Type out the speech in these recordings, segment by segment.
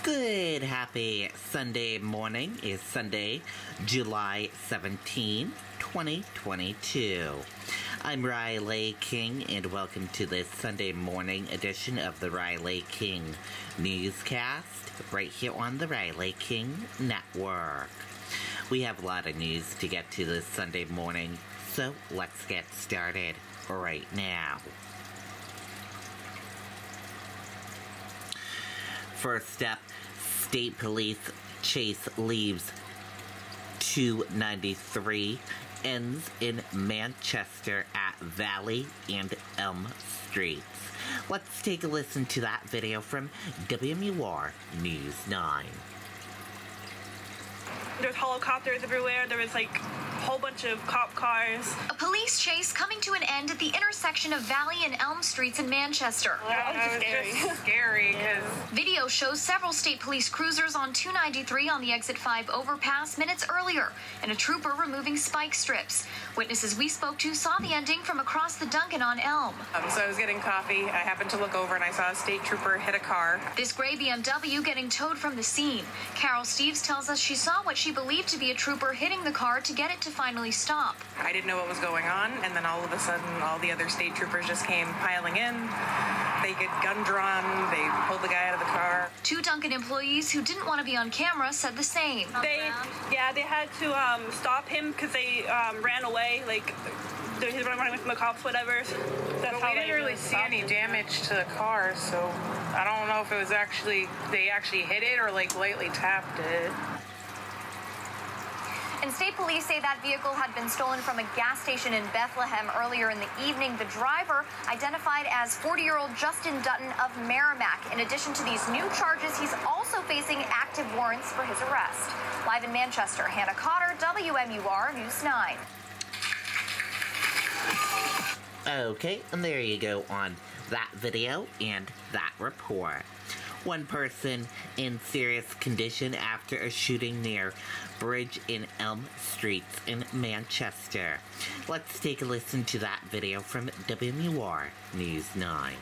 Good, happy Sunday morning. Is Sunday, July 17, 2022. I'm Riley King, and welcome to this Sunday morning edition of the Riley King Newscast, right here on the Riley King Network. We have a lot of news to get to this Sunday morning, so let's get started right now. First up, State Police chase leaves 293 ends in Manchester at Valley and Elm Streets. Let's take a listen to that video from WMUR News 9. There's helicopters everywhere. There was a whole bunch of cop cars. A police chase coming to an end at the intersection of Valley and Elm Streets in Manchester. That was just scary because Video shows several state police cruisers on 293 on the Exit 5 overpass minutes earlier, and a trooper removing spike strips. Witnesses we spoke to saw the ending from across the Dunkin' on Elm. So I was getting coffee. I happened to look over and I saw a state trooper hit a car. This gray BMW getting towed from the scene. Carol Steves tells us she saw what she believed to be a trooper hitting the car to get it to finally stop. I didn't know what was going on, and then all of a sudden, all the other state troopers just came piling in. They get gun drawn. They pulled the guy out of the car. Two Dunkin' employees who didn't want to be on camera said the same. They had to stop him because they ran away. He was running from the cops, whatever. That's how we didn't really see any damage to the car, so I don't know if it was they actually hit it or lightly tapped it. And state police say that vehicle had been stolen from a gas station in Bethlehem earlier in the evening. The driver, identified as 40-year-old Justin Dutton of Merrimack. In addition to these new charges, he's also facing active warrants for his arrest. Live in Manchester, Hannah Cotter, WMUR News 9. Okay, and there you go on that video and that report. One person in serious condition after a shooting near Bridge in Elm Streets in Manchester. Let's take a listen to that video from WMUR News 9.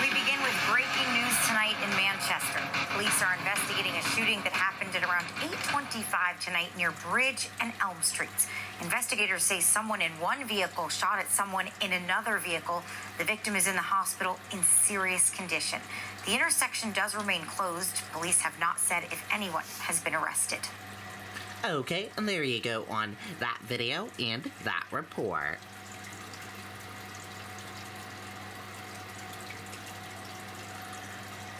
We begin with breaking news tonight in Manchester. Police are investigating a shooting that happened at around 8:25 tonight near Bridge and Elm Streets. Investigators say someone in one vehicle shot at someone in another vehicle. The victim is in the hospital in serious condition. The intersection does remain closed. Police have not said if anyone has been arrested. Okay, and there you go on that video and that report.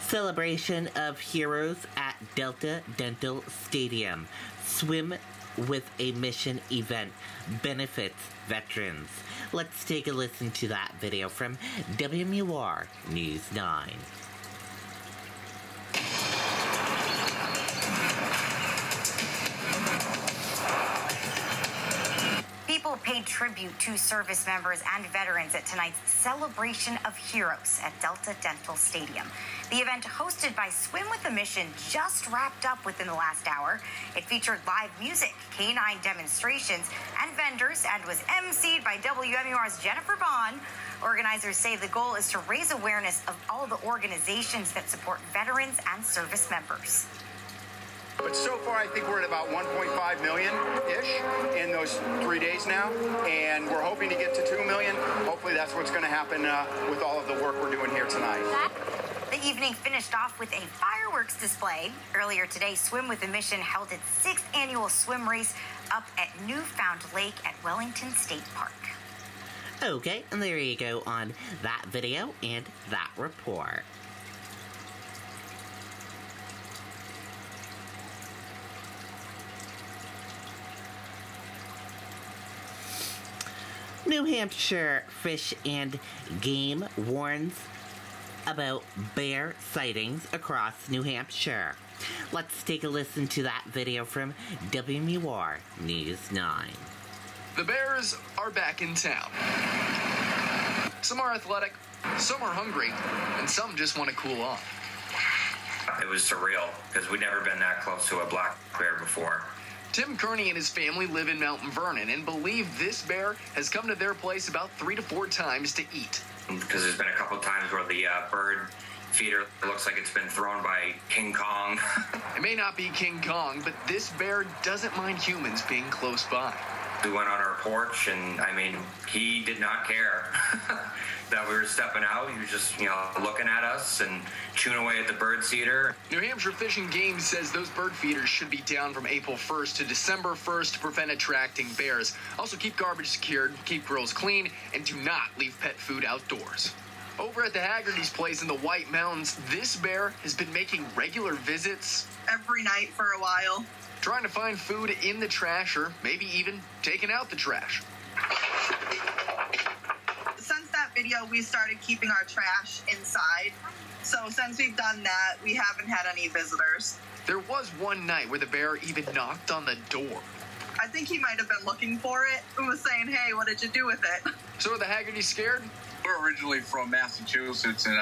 Celebration of Heroes at Delta Dental Stadium. Swim with a Mission event benefits veterans. Let's take a listen to that video from WMUR News 9. People paid tribute to service members and veterans at tonight's Celebration of Heroes at Delta Dental Stadium. The event, hosted by Swim with a Mission, just wrapped up within the last hour. It featured live music, canine demonstrations, and vendors, and was emceed by WMUR's Jennifer Bond. Organizers say the goal is to raise awareness of all the organizations that support veterans and service members. But so far, I think we're at about 1.5 million-ish in those 3 days now, and we're hoping to get to 2 million. Hopefully that's what's going to happen with all of the work we're doing here tonight. The evening finished off with a fireworks display. Earlier today, Swim with a Mission held its 6th annual swim race up at Newfound Lake at Wellington State Park. Okay, and there you go on that video and that report. New Hampshire Fish and Game warns about bear sightings across New Hampshire. Let's take a listen to that video from WMUR News 9. The Bears are back in town. Some are athletic, some are hungry, and some just want to cool off. It was surreal because we'd never been that close to a black bear before. Tim Kearney and his family live in Mount Vernon and believe this bear has come to their place about 3 to 4 times to eat. Because there's been a couple of times where the bird feeder looks like it's been thrown by King Kong. It may not be King Kong, but this bear doesn't mind humans being close by. We went on our porch, and I mean, he did not care that we were stepping out. He was just, looking at us and chewing away at the bird feeder. New Hampshire Fish and Game says those bird feeders should be down from April 1st to December 1st to prevent attracting bears. Also, keep garbage secured, keep grills clean, and do not leave pet food outdoors. Over at the Haggerty's place in the White Mountains, this bear has been making regular visits every night for a while, trying to find food in the trash or maybe even taking out the trash. Since that video, we started keeping our trash inside. So since we've done that, we haven't had any visitors. There was one night where the bear even knocked on the door. I think he might have been looking for it and was saying, hey, what did you do with it? So are the Haggertys scared? We're originally from Massachusetts, and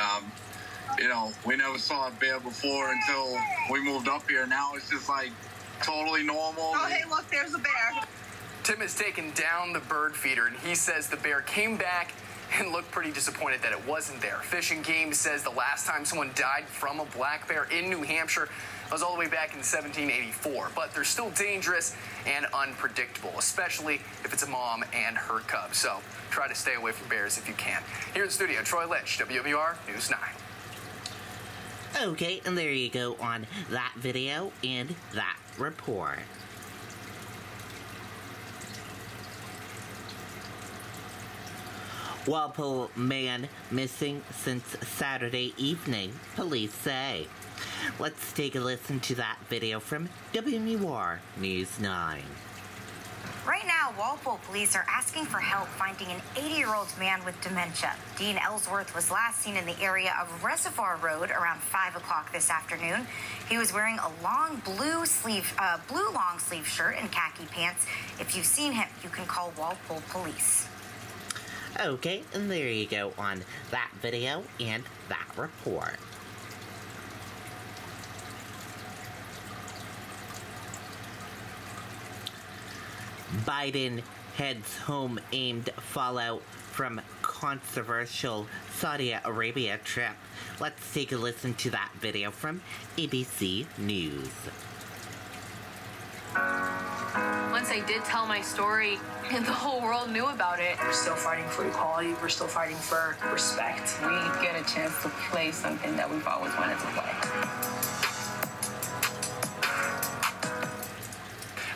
we never saw a bear before until we moved up here. Now it's just like totally normal. Oh, hey, look, there's a bear. Tim has taken down the bird feeder, and he says the bear came back and looked pretty disappointed that it wasn't there. Fish and Game says the last time someone died from a black bear in New Hampshire was all the way back in 1784. But they're still dangerous and unpredictable, especially if it's a mom and her cub. So try to stay away from bears if you can. Here in the studio, Troy Lynch, WWR News 9. Okay, and there you go on that video and that report. Walpole man missing since Saturday evening, police say. Let's take a listen to that video from WWR News 9. Right now, Walpole police are asking for help finding an 80-year-old man with dementia. Dean Ellsworth was last seen in the area of Reservoir Road around 5 o'clock this afternoon. He was wearing a long blue long sleeve shirt and khaki pants. If you've seen him, you can call Walpole police. Okay, and there you go on that video and that report. Biden heads home aimed fallout from controversial Saudi Arabia trip. Let's take a listen to that video from ABC News. Once I did tell my story, the whole world knew about it. We're still fighting for equality. We're still fighting for respect. We get a chance to play something that we've always wanted to play.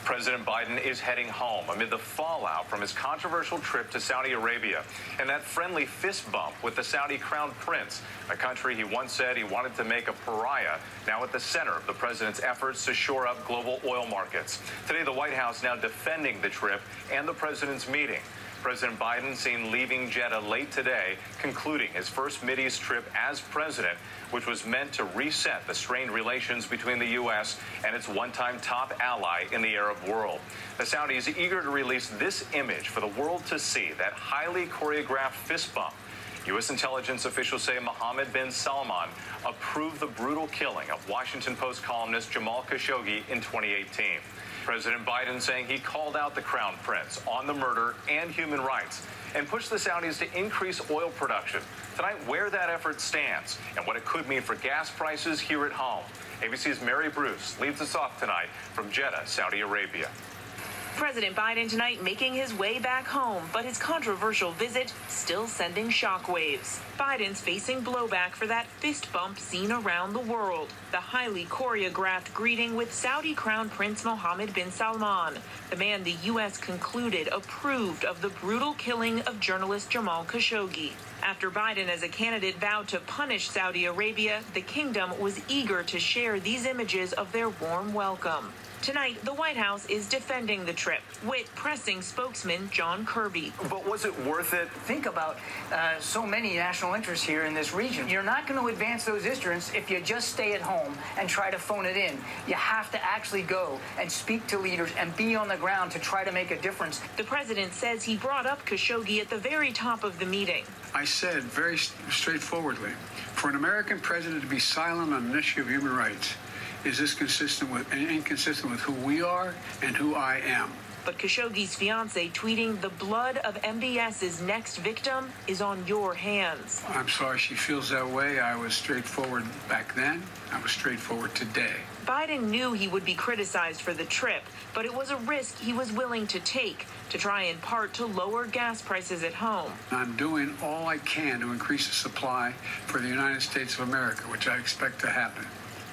President Biden is heading home amid the fallout from his controversial trip to Saudi Arabia and that friendly fist bump with the Saudi crown prince, a country he once said he wanted to make a pariah, now at the center of the president's efforts to shore up global oil markets. Today, the White House now defending the trip and the president's meeting. President Biden seen leaving Jeddah late today, concluding his first Mideast trip as president, which was meant to reset the strained relations between the U.S. and its one-time top ally in the Arab world. The Saudis eager to release this image for the world to see, that highly choreographed fist bump. U.S. intelligence officials say Mohammed bin Salman approved the brutal killing of Washington Post columnist Jamal Khashoggi in 2018. President Biden saying he called out the crown prince on the murder and human rights and pushed the Saudis to increase oil production. Tonight, where that effort stands and what it could mean for gas prices here at home. ABC's Mary Bruce leads us off tonight from Jeddah, Saudi Arabia. President Biden tonight making his way back home, but his controversial visit still sending shockwaves. Biden's facing blowback for that fist bump seen around the world. The highly choreographed greeting with Saudi Crown Prince Mohammed bin Salman, the man the U.S. concluded approved of the brutal killing of journalist Jamal Khashoggi. After Biden as a candidate vowed to punish Saudi Arabia, the kingdom was eager to share these images of their warm welcome. Tonight, the White House is defending the trip with pressing spokesman John Kirby. But was it worth it? Think about so many national interests here in this region. You're not going to advance those interests if you just stay at home and try to phone it in. You have to actually go and speak to leaders and be on the ground to try to make a difference. The president says he brought up Khashoggi at the very top of the meeting. I said very straightforwardly, for an American president to be silent on an issue of human rights, is this inconsistent with who we are and who I am? But Khashoggi's fiance tweeting, "The blood of MBS's next victim is on your hands." I'm sorry she feels that way. I was straightforward back then. I was straightforward today. Biden knew he would be criticized for the trip, but it was a risk he was willing to take to try in part to lower gas prices at home. I'm doing all I can to increase the supply for the United States of America, which I expect to happen.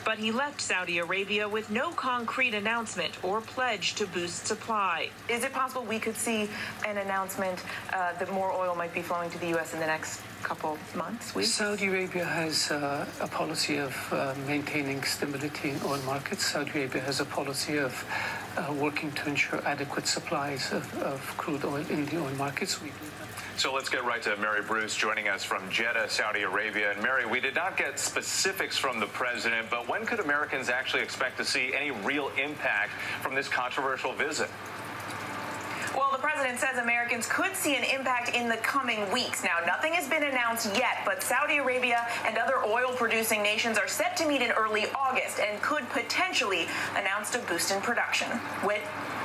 But he left Saudi Arabia with no concrete announcement or pledge to boost supply. Is it possible we could see an announcement that more oil might be flowing to the U.S. in the next couple months, weeks? Saudi Arabia has a policy of maintaining stability in oil markets. Saudi Arabia has a policy of working to ensure adequate supplies of crude oil in the oil markets. So let's get right to Mary Bruce joining us from Jeddah, Saudi Arabia. And Mary, we did not get specifics from the president, but when could Americans actually expect to see any real impact from this controversial visit? Well, the president says Americans could see an impact in the coming weeks. Now, nothing has been announced yet, but Saudi Arabia and other oil-producing nations are set to meet in early August and could potentially announce a boost in production. Whit?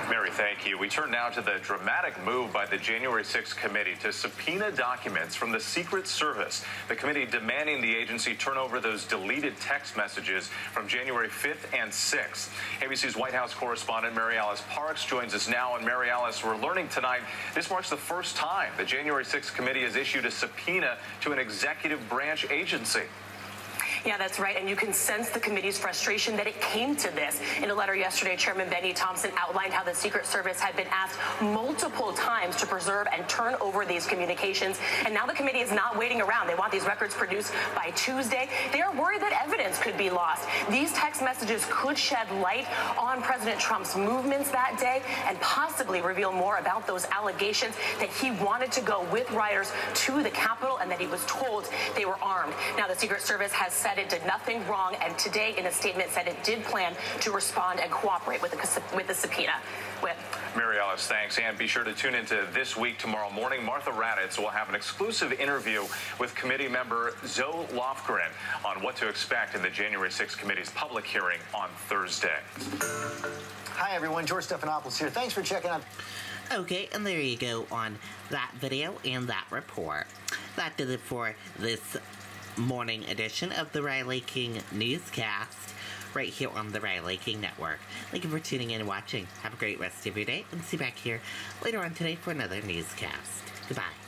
Mary, thank you. We turn now to the dramatic move by the January 6th committee to subpoena documents from the Secret Service. The committee demanding the agency turn over those deleted text messages from January 5th and 6th. ABC's White House correspondent Mary Alice Parks joins us now. And Mary Alice, we're learning tonight this marks the first time the January 6th committee has issued a subpoena to an executive branch agency. Yeah, that's right. And you can sense the committee's frustration that it came to this. In a letter yesterday, Chairman Benny Thompson outlined how the Secret Service had been asked multiple times to preserve and turn over these communications. And now the committee is not waiting around. They want these records produced by Tuesday. They are worried that evidence could be lost. These text messages could shed light on President Trump's movements that day and possibly reveal more about those allegations that he wanted to go with rioters to the Capitol and that he was told they were armed. Now, the Secret Service has said it did nothing wrong, and today in a statement said it did plan to respond and cooperate with the subpoena. Mary Alice, thanks. And be sure to tune into This Week tomorrow morning. Martha Raddatz will have an exclusive interview with committee member Zoe Lofgren on what to expect in the January 6th committee's public hearing on Thursday. Hi, everyone. George Stephanopoulos here. Thanks for checking out. Okay, and there you go on that video and that report. That did it for this morning edition of the Riley King Newscast right here on the Riley King Network. Thank you for tuning in and watching. Have a great rest of your day, and see you back here later on today for another newscast. Goodbye.